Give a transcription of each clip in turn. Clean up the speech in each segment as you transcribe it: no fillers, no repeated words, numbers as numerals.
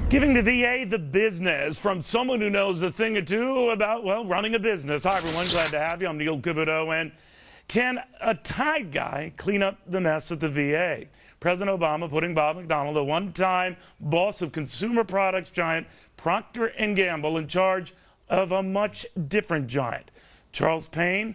Giving the VA the business from someone who knows a thing or two about, well, running a business. Hi, everyone. Glad to have you. I'm Neil Cavuto. And can a Tide guy clean up the mess at the VA? President Obama putting Bob McDonnell, the one-time boss of consumer products giant Procter & Gamble, in charge of a much different giant. Charles Payne,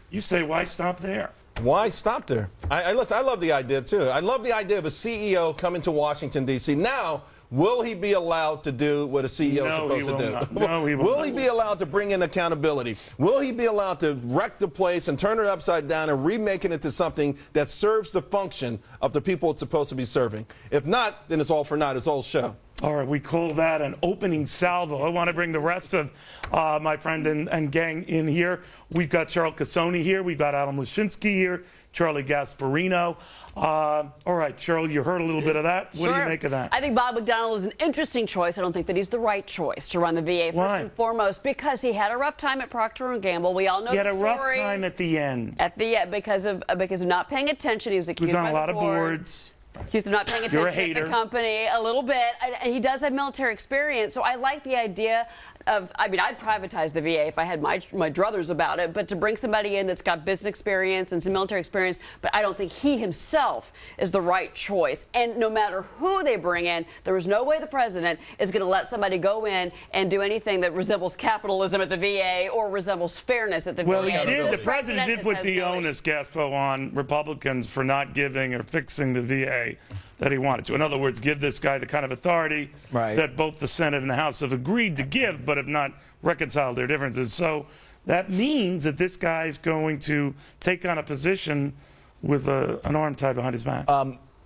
you say, why stop there? Why stop there? Listen, I love the idea, too. I love the idea of a CEO coming to Washington, D.C. Now, will he be allowed to do what a CEO is supposed to do? Not. No, he will Will not. he be allowed to bring in accountability? Will he be allowed to wreck the place and turn it upside down and remake it into something that serves the function of the people it's supposed to be serving? If not, then it's all for naught. It's all show. All right, we call that an opening salvo. I want to bring the rest of my friend and gang in here. We've got Charles Casoni here. We've got Adam Lashinsky here. Charlie Gasparino. All right, Cheryl, you heard a little bit of that. What do you make of that? I think Bob McDonnell is an interesting choice. I don't think that he's the right choice to run the VA. First and foremost, because he had a rough time at Procter & Gamble. We all know he had the a rough time at the end. At the end, because of not paying attention. He was accused he was on by a lot of boards. Accused of not paying attention to the company a little bit. And he does have military experience, so I like the idea of, I mean, I'd privatize the VA if I had my druthers about it, but to bring somebody in that's got business experience and some military experience, but I don't think he himself is the right choice. And no matter who they bring in, there is no way the president is going to let somebody go in and do anything that resembles capitalism at the VA or resembles fairness at the VA. Well, he did. The president did put the onus, Gaspo, on Republicans for not giving or fixing the VA that he wanted to. In other words, give this guy the kind of authority that both the Senate and the House have agreed to give, but have not reconciled their differences. So that means that this guy is going to take on a position with an arm tied behind his back.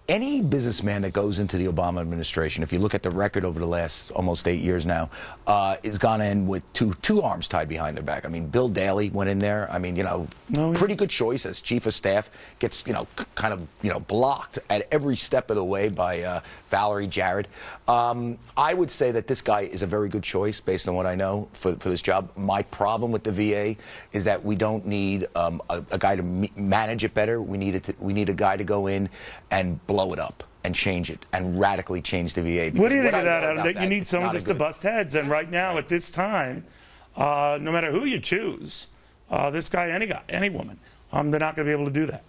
Any businessman that goes into the Obama administration, if you look at the record over the last almost 8 years now, has gone in with two arms tied behind their back. I mean, Bill Daley went in there. I mean, pretty good choice as chief of staff. Gets, kind of, blocked at every step of the way by Valerie Jarrett. I would say that this guy is a very good choice based on what I know for this job. My problem with the VA is that we don't need a guy to manage it better. We need a guy to go in and blow it up and change it and radically change the VA. What do you think of that, Adam? That you need someone just to bust heads, and right now at this time, no matter who you choose, this guy, any woman, they're not going to be able to do that.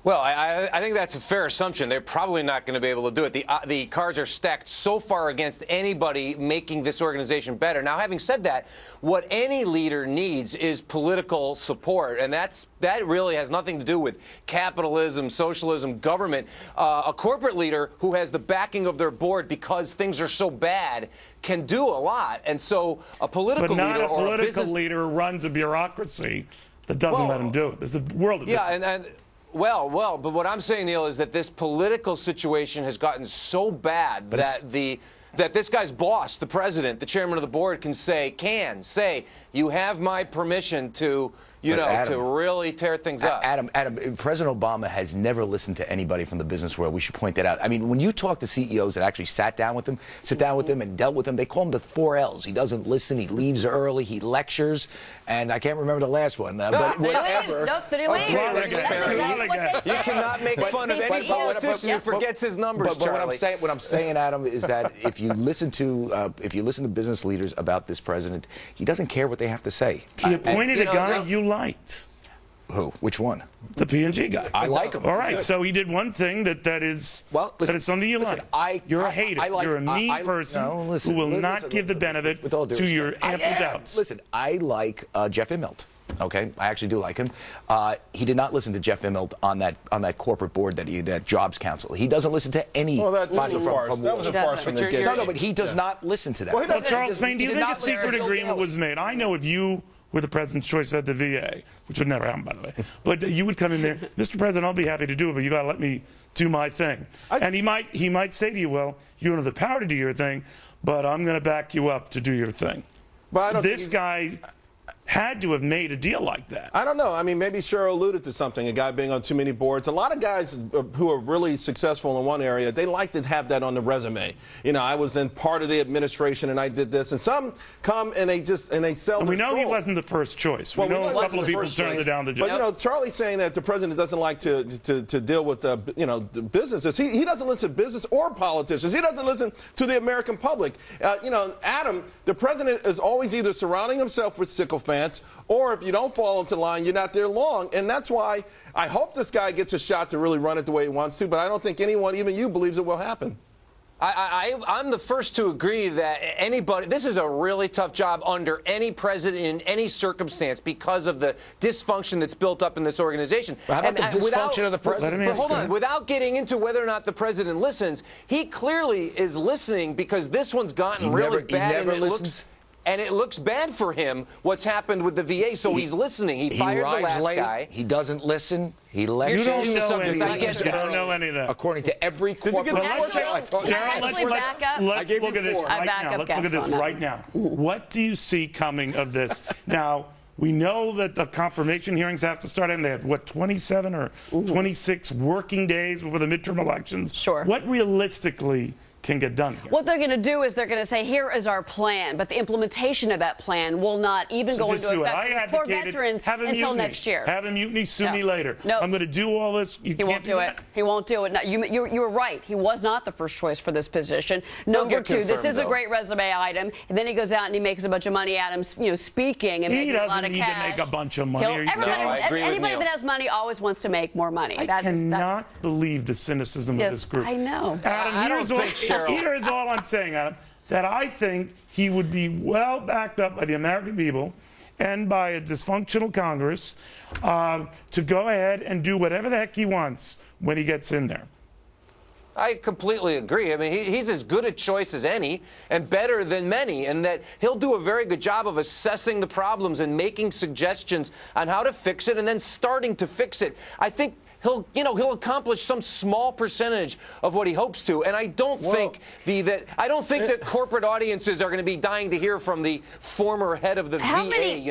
Well, I think that's a fair assumption. They're probably not going to be able to do it. The cards are stacked so far against anybody making this organization better. Now, having said that, what any leader needs is political support, and that really has nothing to do with capitalism, socialism, government. A corporate leader who has the backing of their board because things are so bad can do a lot. And so a political leader or a political leader runs a bureaucracy that doesn't let him do it. There's a world of difference. Well, but what I'm saying, Neil, is that this political situation has gotten so bad that this guy's boss, the president, the chairman of the board, can say, you have my permission to, to really tear things up. Adam, President Obama has never listened to anybody from the business world. We should point that out. I mean, when you talk to CEOs that actually sit down with him and dealt with him, they call him the 4 L's. He doesn't listen. He leaves early. He lectures. And I can't remember the last one. But whatever. You cannot make fun of any politician who forgets his numbers, Charlie. But what I'm saying, Adam, is that if you listen to business leaders about this president, he doesn't care what they have to say. He appointed a guy you liked. Who? Which one? The P&G guy. I like him. All right, so he did one thing that is something you like. You're a hater. You're a mean person who will not give the benefit to your ample doubts. Listen, I like Jeff Immelt. Okay, I actually do like him. He did not listen to Jeff Immelt on that corporate board that Jobs Council. He doesn't listen to any. Well, that was a farce. That was a farce from the get-go. No, but he does not listen to that. Well, Charles Payne, do you think a secret agreement was made? I know if you were the president's choice at the VA, which would never happen, by the way, but you would come in there, Mr. President, I'll be happy to do it, but you got to let me do my thing. And he might say to you, well, you don't have the power to do your thing, but I'm going to back you up to do your thing. But this guy had to have made a deal like that. I don't know. I mean, maybe Cheryl alluded to something, a guy being on too many boards. A lot of guys who are really successful in one area, they like to have that on the resume. You know, I was in part of the administration and I did this. And some come and they sell their We know he soul. wasn't the first choice. Well, We know a couple of the people first turned choice. it down the job. But, you know, Charlie's saying that the president doesn't like to deal with, you know, the businesses. He doesn't listen to business or politicians. He doesn't listen to the American public. You know, Adam, the president is always either surrounding himself with sycophants, or if you don't fall into line, you're not there long. And that's why I hope this guy gets a shot to really run it the way he wants to, but I don't think anyone, even you, believes it will happen. I'm the first to agree that this is a really tough job under any president in any circumstance because of the dysfunction that's built up in this organization. How about the dysfunction of the president? But hold on, without getting into whether or not the president listens, he clearly is listening because this one's gotten really bad. And it looks bad for him what's happened with the VA, so he's listening. He fired the last guy. He doesn't listen. He lets You don't know any of I get that. You don't know any of that. According to every corporate... Let's look at this right now. Let's look at this right now. What do you see coming of this? Now, we know that the confirmation hearings have to start, and they have, what, 27 or 26 working days before the midterm elections? Sure. What realistically can get done here? What they're going to do is they're going to say, here is our plan, but the implementation of that plan will not even go into effect for veterans until next year. Have a mutiny, sue me later. No. I'm going to do all this. He won't do it. He won't do it. No, you were right. He was not the first choice for this position. Number two, this is a great resume item. And then he goes out and he makes a bunch of money at him, you know, speaking and making a lot of cash. He doesn't need to make a bunch of money. Anybody that has money always wants to make more money. I cannot believe the cynicism of this group. I know. Adam, here's all I'm saying, Adam, that I think he would be well backed up by the American people and by a dysfunctional Congress to go ahead and do whatever the heck he wants when he gets in there. I completely agree. I mean, he's as good a choice as any and better than many, and that he'll do a very good job of assessing the problems and making suggestions on how to fix it and then starting to fix it. I think he'll accomplish some small percentage of what he hopes to, and I don't think that corporate audiences are going to be dying to hear from the former head of the VA. How many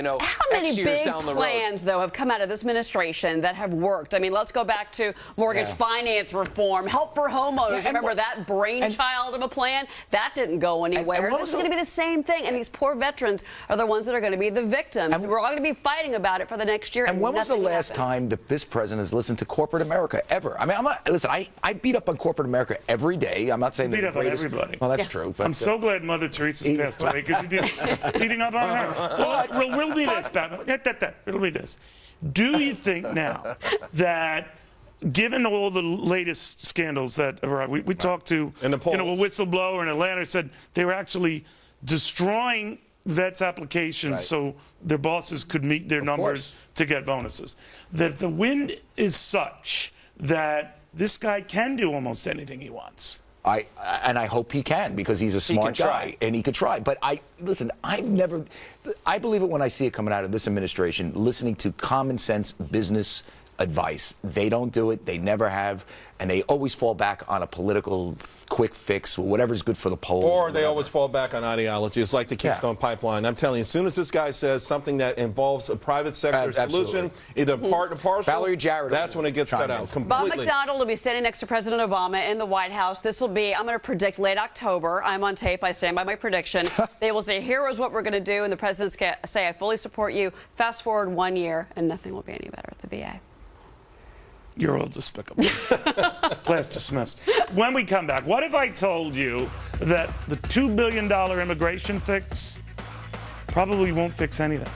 big plans, though, have come out of this administration that have worked? I mean, let's go back to mortgage finance reform, help for homeowners. Remember that brainchild of a plan? That didn't go anywhere. This is going to be the same thing, and these poor veterans are the ones that are going to be the victims. We're all going to be fighting about it for the next year. And when was the last time that this president has listened to corporate America ever? I mean, listen, I beat up on corporate America every day. I'm not saying beat up on everybody. Well, that's true. But I'm so glad Mother Teresa's passed away because you've been beating up on her. Well, riddle me this, Batman. Riddle me this. Do you think now that, given all the latest scandals that we talked to, a whistleblower in Atlanta said they were actually destroying vets' applications so their bosses could meet their numbers to get bonuses, that the wind is such that this guy can do almost anything he wants? I hope he can, because he's a smart guy and he could try. But I believe it when I see it coming out of this administration, listening to common sense business advice. They don't do it. They never have. And they always fall back on a political quick fix, whatever's good for the polls. Or they always fall back on ideology. It's like the Keystone Pipeline. I'm telling you, as soon as this guy says something that involves a private sector solution, either part and parcel, Valerie Jarrett, that's when it gets cut out completely. Bob McDonald will be standing next to President Obama in the White House. This will be, I'm going to predict, late October. I'm on tape. I stand by my prediction. They will say, here is what we're going to do, and the president's going to say, I fully support you. Fast forward 1 year, and nothing will be any better at the VA. You're all despicable. Class dismissed. When we come back, what if I told you that the $2 billion immigration fix probably won't fix anything?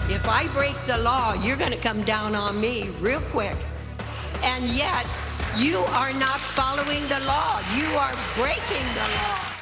If I break the law, you're going to come down on me real quick. And yet, you are not following the law. You are breaking the law.